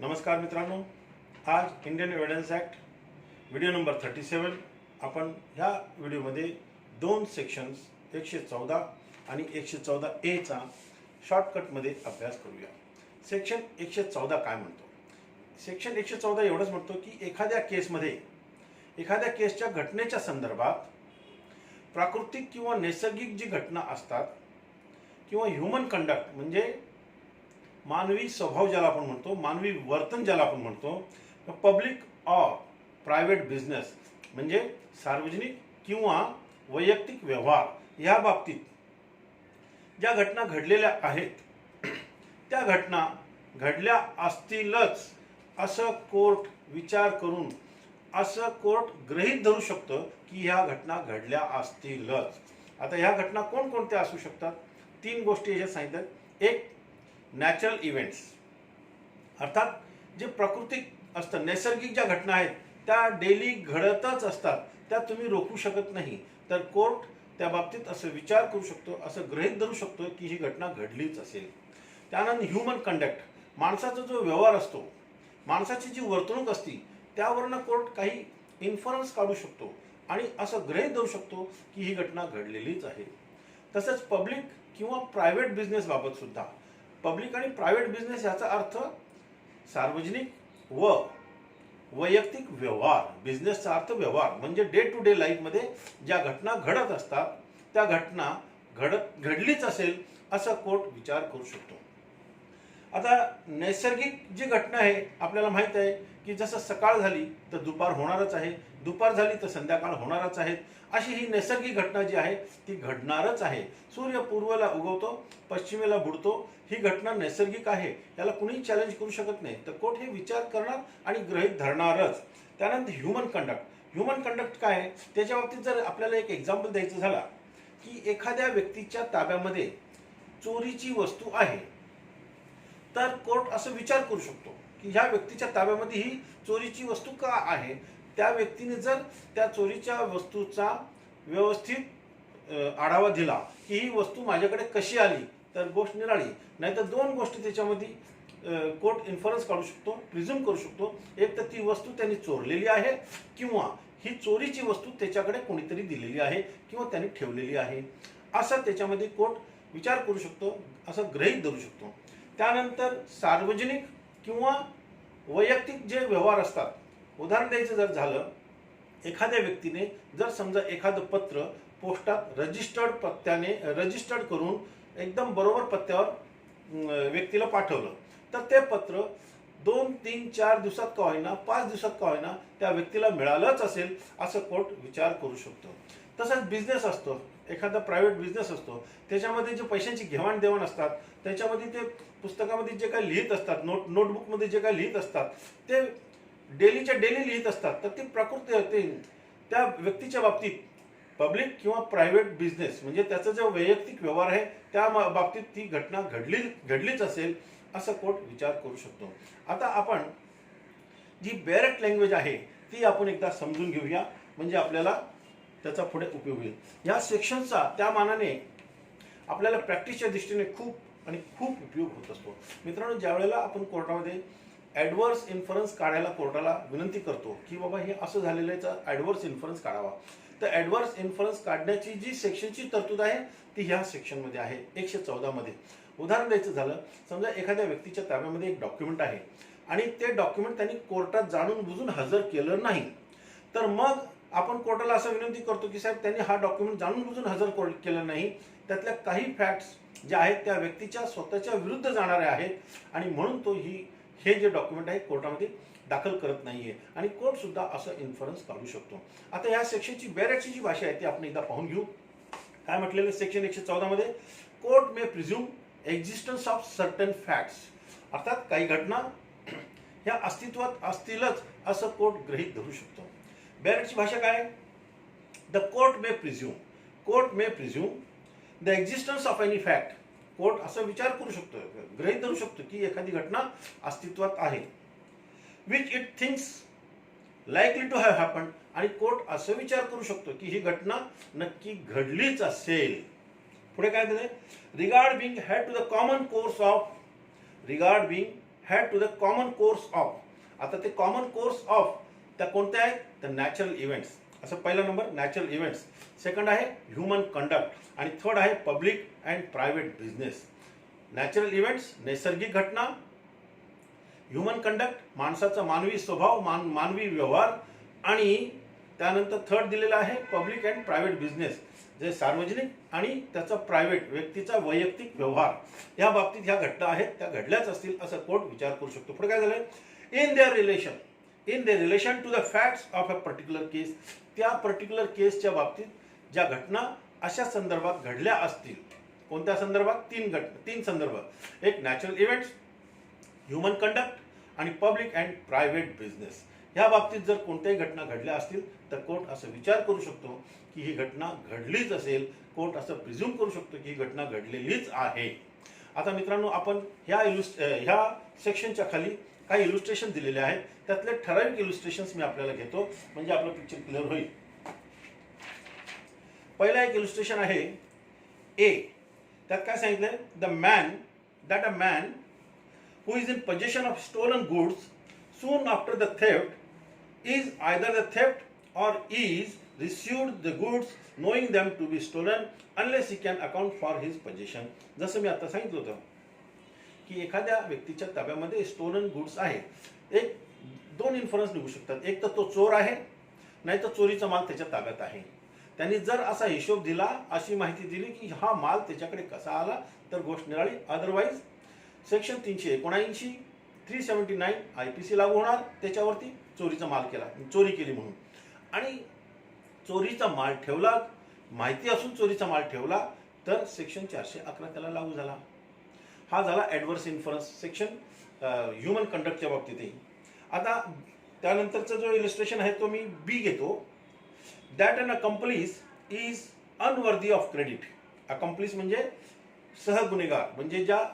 नमस्कार मित्रांनो, आज Indian evidence act video number 37 आपण ह्या व्हिडिओमध्ये दोन सेक्शन्स 114 आणि 114A चा शॉर्टकटमध्ये अभ्यास करूया. सेक्शन 114 काय म्हणतो? सेक्शन 114 एवढंच म्हणतो की एखाद्या केसमध्ये एखाद्या केसच्या घटनेच्या संदर्भात प्राकृतिक किंवा नैसर्गिक जी घटना असतात किंवा ह्युमन कंडक्ट म्हणजे मानवी स्वभाव ज्याला आपण म्हणतो, मानवी वर्तन ज्याला आपण म्हणतो, पब्लिक ऑर प्रायव्हेट बिझनेस म्हणजे सार्वजनिक किंवा वैयक्तिक व्यवहार या बाबतीत ज्या घटना घडलेल्या आहेत त्या घटना घडल्या असतीलच असं कोर्ट विचार करून असं कोर्ट गृहीत धरू शकतं की ह्या घटना घडल्या असतीलच. आता ह्या घटना कोणकोणत्या असू शकतात? तीन गोष्टी याच्यात सांगितल्यात. एक, नॅचरल इव्हेंट्स अर्थात जे प्राकृतिक असतं, नैसर्गिक ज्या घटना आहेत त्या डेली घडतच असतात, त्या तुम्ही रोखू शकत नाही, तर कोर्ट त्या बाबतीत असं विचार करू शकतो, असं गृहीत धरू शकतो की ही घटना घडलीच असेल. त्यानंतर ह्युमन कंडक्ट, माणसाचा जो व्यवहार असतो, माणसाची जी वर्तणूक असती त्यावरनं कोर्ट काही इन्फरन्स काढू शकतो आणि असं गृहीत धरू शकतो की ही घटना घडलेलीच आहे. तसंच पब्लिक किंवा प्रायव्हेट बिझनेस बाबत सुद्धा, पब्लिक आणि प्रायव्हेट बिझनेस याचा अर्थ सार्वजनिक व वैयक्तिक व्यवहार. बिझनेसचा अर्थ व्यवहार म्हणजे डे टू डे लाईफमध्ये ज्या घटना घडत असतात त्या घटना घडलीच असेल असं कोर्ट विचार करू शकतो. आता नैसर्गिक जी घटना आहे आपल्याला माहित आहे की जसं सकाळ झाली तर दुपार होणारच आहे, दुपार झाली तर संध्याकाळ होणारच आहे, अशी ही नैसर्गिक घटना जी आहे ती घडणारच आहे. सूर्य पूर्वेला उगवतो, पश्चिमेला बुडतो, ही घटना नैसर्गिक आहे, याला कुणीही चॅलेंज करू शकत नाही, तर कोर्ट हे विचार करणार आणि गृहीत धरणारच. त्यानंतर ह्युमन कंडक्ट. ह्युमन कंडक्ट काय आहे त्याच्या बाबतीत जर आपल्याला एक एक्झाम्पल द्यायचं झाला की एखाद्या व्यक्तीच्या ताब्यामध्ये चोरीची वस्तू आहे, तर कोर्ट असं विचार करू शकतो की ह्या व्यक्तीच्या ताब्यामध्ये ही चोरीची वस्तू का आहे. त्या व्यक्तीने जर त्या चोरीच्या वस्तूचा व्यवस्थित आढावा दिला की ही वस्तू माझ्याकडे कशी आली तर गोष्ट निराळी, नाहीतर दोन गोष्टी त्याच्यामध्ये कोर्ट इन्फरन्स काढू शकतो, प्रिझ्युम करू शकतो. एक तर ती वस्तू त्यांनी चोरलेली आहे किंवा ही चोरीची वस्तू त्याच्याकडे कोणीतरी दिलेली आहे किंवा त्यांनी ठेवलेली आहे, असं त्याच्यामध्ये कोर्ट विचार करू शकतो, असं गृहीत धरू शकतो. त्यानंतर सार्वजनिक किंवा वैयक्तिक जे व्यवहार असतात, उदाहरण द्यायचं जर झालं, एखाद्या व्यक्तीने जर समजा एखादं पत्र पोस्टात रजिस्टर्ड करून एकदम बरोबर पत्त्यावर व्यक्तीला पाठवलं, तर ते पत्र 2, 3, 4 दिवसात का होईना, 5 दिवसात का होईना त्या व्यक्तीला मिळालंच असेल असं कोर्ट विचार करू शकतो. तसंच बिझनेस असतो, एखादा प्रायव्हेट बिझनेस असतो, त्याच्यामध्ये जे पैशांची घेवाणदेवाण असतात, त्याच्यामध्ये ते पुस्तकामध्ये जे काही लिहित असतात, नोटबुकमध्ये जे काही लिहित असतात ते डेलीच्या डेली लिहित असतात, तर ती त्या व्यक्तीच्या बाबतीत पब्लिक किंवा प्रायव्हेट बिझनेस म्हणजे त्याचा जो वैयक्तिक व्यवहार आहे त्या बाबतीत ती घटना घडलीच असेल असं कोर्ट विचार करू शकतो. आता आपण जी बेरेक्ट लँग्वेज आहे ती आपण एकदा समजून घेऊया, म्हणजे आपल्याला त्याचा पुढे उपयोग होईल. या सेक्शनचा त्या मानाने आपल्याला प्रॅक्टिसच्या दृष्टीने खूप उपयोग होत असतो. मित्रांनो, ज्या वेळेला आपण कोर्टामध्ये ॲडव्हर्स इन्फरन्स काढायला कोर्टाला विनंती करतो की बाबा हे असं झालेलं आहे, ॲडव्हर्स इन्फरन्स काढावा, तर ॲडव्हर्स इन्फरन्स काढण्याची जी सेक्शनची तरतूद आहे ती ह्या सेक्शनमध्ये आहे, 114 मध्ये. उदाहरण द्यायचं झालं, समजा एखाद्या व्यक्तीच्या ताब्यामध्ये एक डॉक्युमेंट आहे आणि ते डॉक्युमेंट त्यांनी कोर्टात जाणून बुजून हजर केलं नाही, तर मग आपण कोर्टाला असं विनंती करतो की साहेब त्यांनी हा डॉक्युमेंट जाणून बुजून हजर केलं नाही, त्यातल्या काही फॅक्ट्स ज्या आहेत त्या व्यक्तीच्या स्वतःच्या विरुद्ध जाणाऱ्या आहेत आणि म्हणून तो हे जे डॉक्युमेंट आहे कोर्टामध्ये दाखल करत नाहीये आणि कोर्ट सुद्धा असं इन्फरन्स काढू शकतो. आता या सेक्शनची बेरेक्टची जी भाषा आहे ती आपण एकदा पाहून घेऊ. काय म्हटलेलं सेक्शन 114 मध्ये, court may presume existence of certain facts, अर्थात काही घटना ह्या अस्तित्वात असतीलच असं कोर्ट गृहीत धरू शकतो. बेरेक्टची भाषा काय? The court may presume the existence of any fact. Court असं विचार करू शकतो, गृहीत धरू शकतो की एखादी घटना अस्तित्वात आहे, which it thinks likely to have happened, आणि कोर्ट असं विचार करू शकतो की ही घटना नक्की घडलीच असेल. पुढे काय दिले? Regard being had to the common course of had to the common course of. आता ते कॉमन कोर्स ऑफ त्या कोणत्या आहेत, तर नॅचरल इव्हेंट्स. असं पहिला नंबर नॅचरल इव्हेंट्स, सेकंड आहे ह्युमन कंडक्ट आणि थर्ड आहे public and private business. Natural events नैसर्गिक घटना, ह्युमन कंडक्ट माणसाचा मानवी स्वभाव, मानवी व्यवहार आणि त्यानंतर थर्ड दिलेला आहे पब्लिक अँड प्रायव्हेट बिझनेस, जे सार्वजनिक आणि त्याचा प्रायव्हेट व्यक्तीचा वैयक्तिक व्यवहार या बाबतीत ह्या घटना आहेत त्या घडल्याच असतील असं कोर्ट विचार करू शकतो. पुढे काय झालं, in their relation to the facts of a particular case. त्या पर्टिक्युलर केसच्या बाबतीत ज्या घटना अशा संदर्भात घडल्या असतील. कोणत्या संदर्भात, तीन संदर्भ, एक नॅचरल इव्हेंट्स, ह्युमन कंडक्ट आणि पब्लिक अँड प्रायव्हेट बिझनेस. या बाबतीत जर कोणत्याही घटना घडल्या असतील तर कोर्ट असं विचार करू शकतो की ही घटना घडलीच असेल. कोर्ट असं प्रिझ्यूम करू शकतो की ही घटना घडलेलीच आहे. आता मित्रांनो, आपण ह्या सेक्शनच्या खाली काही इलुस्ट्रेशन दिलेले आहेत, त्यातले ठराविक इलुस्ट्रेशन्स मी आपल्याला घेतो म्हणजे आपलं पिक्चर क्लिअर होईल. पहिला एक इलुस्ट्रेशन आहे ए. त्यात काय सांगितलंय, a man who is in possession of stolen goods soon after the theft is either the theft or is received the goods knowing them to be stolen unless he can account for his possession. जसं मी आता सांगितलं होतं की एखाद्या व्यक्तीच्या ताब्यामध्ये stolen goods आहे, एक दोन इन्फरन्स निघू शकतात. एक तर तो चोर आहे, नाही तर चोरीचा माल त्याच्या ताब्यात आहे. त्यांनी जर असा हिशोब दिला, अशी माहिती दिली की हा माल त्याच्याकडे कसा आला तर गोष्ट निराळी. अदरवाईज सेक्शन 379 379 IPC लागू होणार त्याच्यावरती, चोरीचा माल केला, चोरी केली म्हणून, आणि चोरीचा माल ठेवला, माहिती असून चोरीचा माल ठेवला तर सेक्शन 411 त्याला लागू झाला. हा झाला ॲडव्हर्स इन्फरन्स सेक्शन ह्युमन कंडक्टच्या बाबतीतही. आता त्यानंतरचा जो इलस्ट्रेशन आहे तो मी बी घेतो. That an accomplice is unworthy of credit. Accomplice म्हणजे सहगुन्हेगार, म्हणजे ज्या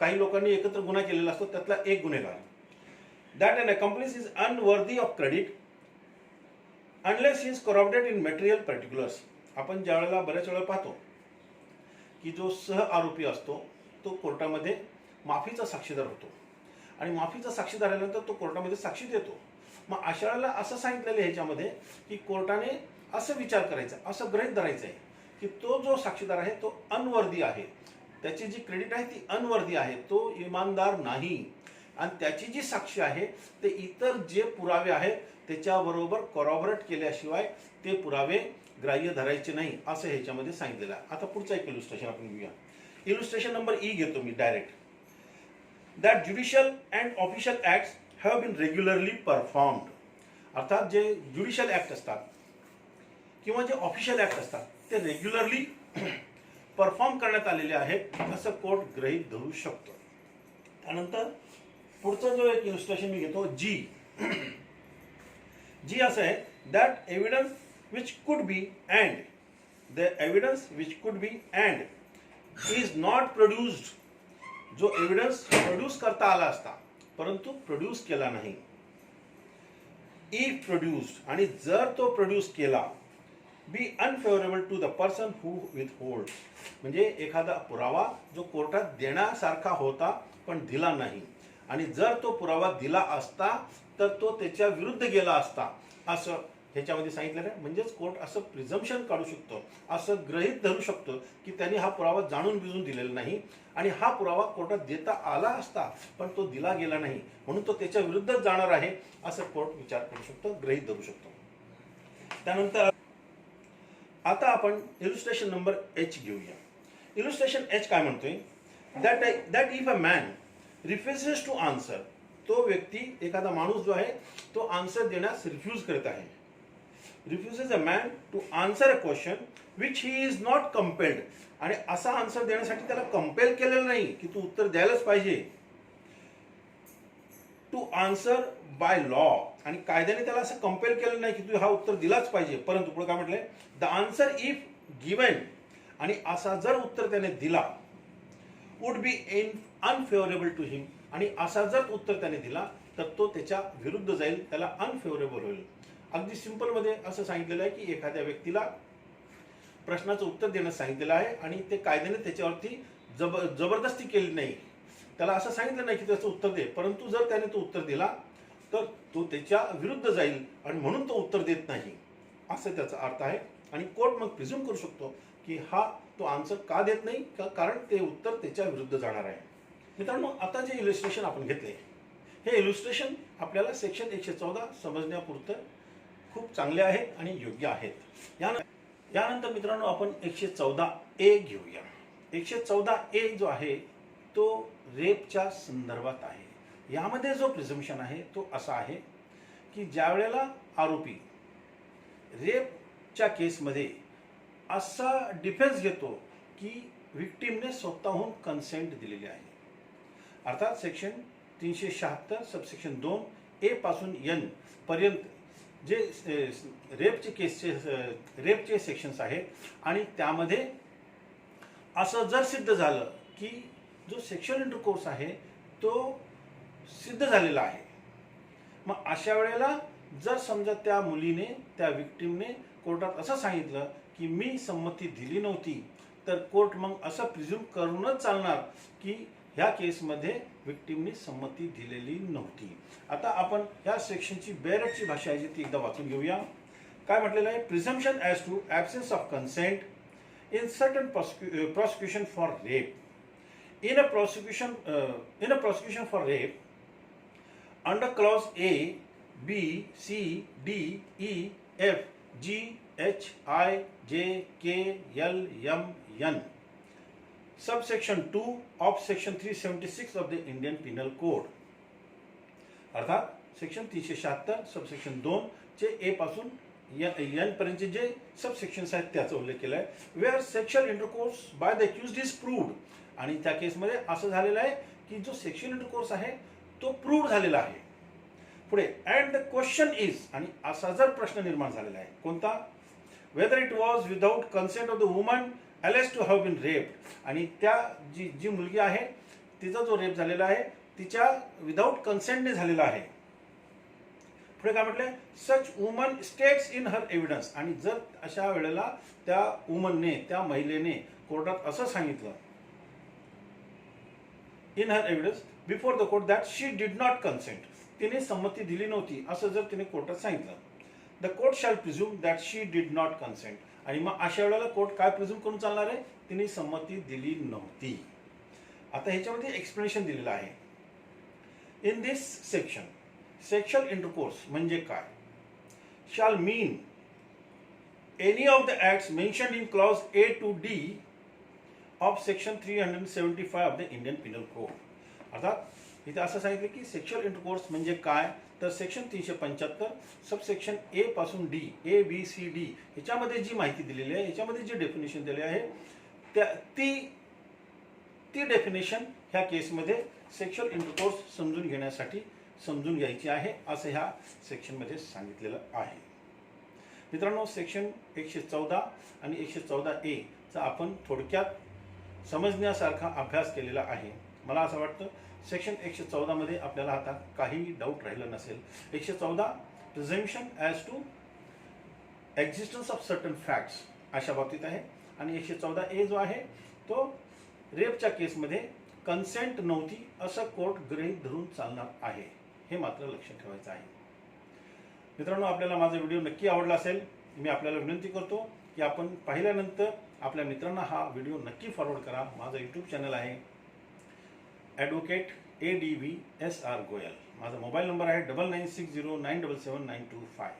काही लोकांनी एकत्र गुन्हा केलेला असतो त्यातला एक गुन्हेगार. That an accomplice is unworthy of credit unless he is corroborated in material particulars. आपण ज्या वेळेला बऱ्याच वेळा पाहतो की जो सह आरोपी असतो तो कोर्टामध्ये माफीचा साक्षीदार होतो आणि माफीचा साक्षीदार आल्यानंतर तो कोर्टामध्ये साक्षी देतो. मग अशा वेळेला असं सांगितलेलं ह्याच्यामध्ये की कोर्टाने असं विचार करायचा, असं गृहीत धरायचं आहे की तो जो साक्षीदार आहे तो अनवर्दी आहे, त्याची जी क्रेडिट आहे ती अनवर्दी आहे, तो इमानदार नाही, आणि त्याची जी साक्षी आहे ते इतर जे पुरावे आहेत त्याच्याबरोबर कॉरॉबरेट केल्याशिवाय ते पुरावे ग्राह्य धरायचे नाही असं ह्याच्यामध्ये सांगितलेलं आहे. आता पुढचा एक इलुस्ट्रेशन आपण घेऊया. इलुस्ट्रेशन नंबर ई घेतो मी direct. That judicial and official acts have been regularly performed. अर्थात जे ज्युडिशियल ॲक्ट असतात किंवा जे ऑफिशियल ॲक्ट असतात ते रेग्युलरली परफॉर्म करण्यात आलेले आहेत असं कोर्ट गृहीत धरू शकतो. त्यानंतर पुढचा जो एक इलुस्ट्रेशन मी घेतो जी. जी असं आहे, that evidence which could be and the evidence which could be and is not produced. जो एव्हिडन्स प्रोड्यूस करता आला असता परंतु प्रोड्यूस केला नाही. इफ प्रोड्यूस्ड, आणि जर तो प्रोड्यूस केला, be unfavourable to the person who withhold. म्हणजे एखादा पुरावा जो कोर्टात देण्यासारखा होता पण दिला नाही, आणि जर तो पुरावा दिला असता तर तो त्याच्या विरुद्ध गेला असता असं ह्याच्यामध्ये सांगितलेलं आहे. म्हणजेच कोर्ट असं प्रिझम्पशन काढू शकतो, असं गृहीत धरू शकतो की त्यांनी हा पुरावा जाणून बिजून दिलेला नाही आणि हा पुरावा कोर्टात देता आला असता पण तो दिला गेला नाही म्हणून तो त्याच्या विरुद्धच जाणार आहे असं कोर्ट विचार करू शकतो, गृहीत धरू शकतो. त्यानंतर आता आपण इलुस्ट्रेशन नंबर एच घेऊया. इलुस्ट्रेशन एच काय म्हणतोय, that if a man refuses to answer. तो व्यक्ती, एखादा माणूस जो आहे तो आन्सर देण्यास रिफ्यूज करत आहे. Refuses a man to answer a question which he is not compelled. आणि असा आन्सर देण्यासाठी त्याला कंपेल केलेलं नाही की तू उत्तर द्यायलाच पाहिजे. टू आन्सर बाय लॉ, आणि कायद्याने त्याला असं कंपेल केलं नाही की तू हा उत्तर दिलाच पाहिजे. परंतु पुढे काय म्हटलंय, द आन्सर इफ गिवन, आणि असा जर उत्तर त्याने दिला, वुड बी अनफेवरेबल टू हिम, आणि असा जर उत्तर त्याने दिला तर तो त्याच्या विरुद्ध जाईल, त्याला अनफेवरेबल होईल. अगदी सिंपल मध्ये असं सांगितलेलं आहे की एखाद्या व्यक्तीला प्रश्नाचं उत्तर देण्यास सांगितलेलं आहे आणि ते कायद्याने त्याच्यावरती जबरदस्ती केली नाही, त्याला असं सांगितलं नाही की त्याचं उत्तर दे, परंतु जर त्याने तो उत्तर दिला तर तो त्याच्या विरुद्ध जाईल आणि म्हणून तो उत्तर देत नाही, असं त्याचा अर्थ आहे. आणि कोर्ट मग प्रिझ्युम करू शकतो की हा तो आन्सर का देत नाही, कारण ते उत्तर त्याच्या विरुद्ध जाणार आहे. मित्रांनो, आता जे इलस्ट्रेशन आपण घेतले, हे इलस्ट्रेशन आपल्याला सेक्शन 114 समजण्यापुरतं खूप चांगले आहे आणि योग्य आहेत. यानंतर मित्रांनो आपण 114A घेऊया. 114A जो आहे तो रेपच्या संदर्भात आहे. यामध्ये जो प्रिझम्पशन आहे तो असा आहे की ज्या वेळेला आरोपी रेपच्या केसमध्ये असा डिफेन्स घेतो की विक्टिमने स्वतःहून कन्सेंट दिलेली आहे, अर्थात सेक्शन 376 सबसेक्शन 2A पासून N पर्यंत जे रेपचे सेक्शन्स आहेत आणि त्यामध्ये असं जर सिद्ध झालं की जो सेक्शुअल इंटरकोर्स आहे तो सिद्ध झालेला आहे, मग अशा वेळेला जर समजा त्या मुलीने, त्या विक्टिमने कोर्टात असं सांगितलं की मी संमती दिली नव्हती, तर कोर्ट मग असं प्रिझ्युम करूनच चालणार की ह्या केसमध्ये विक्टिमने संमती दिलेली नव्हती. आता आपण ह्या सेक्शनची बेरटची भाषा आहे ती एकदा वाचून घेऊया. काय म्हटलेलं आहे? Presumption as to absence of consent in certain prosecution for rape. In a prosecution for rape, under clause A, B, C, D, E, F, G, H, I, J, K, L, M, N, subsection 2 of section 376 of the Indian Penal Code. अर्थात section 376 subsection 2 चे A पासून N पर्यंत जे सबसेक्शन्स आहेत त्याचा उल्लेख केला आहे. Where sexual intercourse by the accused is proved, आणि त्या केसमध्ये असं झालेलं आहे की जो सेक्शुअल इंटरकोर्स आहे तो प्रूव्ड झालेला आहे. पुढे अँड द क्वेश्चन इज, आणि असा जर प्रश्न निर्माण झालेला आहे कोणता? Whether it was without consent of the woman alleged to have been raped, आणि त्या जी मुलगी आहे तिचा जो रेप झालेला आहे तिच्या विदाउट कन्सेंटने झालेला आहे. पुढे काय म्हटलंय? Such woman states in her evidence, आणि जर अशा वेळेला त्या वुमनने, त्या महिलेने कोर्टात असं सांगितलं in her evidence before the court that she did not consent, तिने संमती दिली नव्हती असं जर तिने कोर्टात सांगितलं, the court shall presume that she did not consent, आणि मग अशा वेळेला कोर्ट काय प्रिझ्युम करून चालणार आहे? तिने संमती दिली नव्हती. आता ह्याच्यामध्ये एक्सप्लेनेशन दिलेलं आहे. In this section sexual intercourse म्हणजे काय? Shall mean any of the acts mentioned in clause A to D of section 375 of the Indian Pinal code. अर्थात इथे असं सांगितलं की सेक्शुअल इंटरकोर्स म्हणजे काय, तर सेक्शन 375 सबसेक्शन A पासून D, A, B, C, D ह्याच्यामध्ये जी माहिती दिलेली आहे, ह्याच्यामध्ये जी डेफिनेशन दिली आहे ती डेफिनेशन ह्या केसमध्ये सेक्शुअल इंटरकोर्स समजून घेण्यासाठी समजून घ्यायची आहे असं ह्या सेक्शनमध्ये सांगितलेलं आहे. मित्रांनो, सेक्शन 114 आणि 114A चा आपण थोडक्यात समजण्यासारखा अभ्यास केलेला आहे. मला असं वाटतं सेक्शन 114 मध्ये आपल्याला आता काही डाऊट राहिलं नसेल. 114 presumption as to existence of certain facts अशा बाबतीत आहे, आणि 114A जो आहे तो रेपच्या केसमध्ये कन्सेंट नव्हती असं कोर्ट गृहीत धरून चालणार आहे, हे मात्र लक्षात ठेवायचं आहे. मित्रांनो, आपल्याला माझा व्हिडिओ नक्की आवडला असेल. मी आपल्याला विनंती करतो की आपण पाहिल्यानंतर आपल्या मित्रांना हा व्हिडिओ नक्की फॉरवर्ड करा. माझा यूट्यूब चॅनल आहे ॲडव्होकेट ADVSR गोयल. माझा मोबाईल नंबर आहे 9960977925.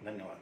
धन्यवाद.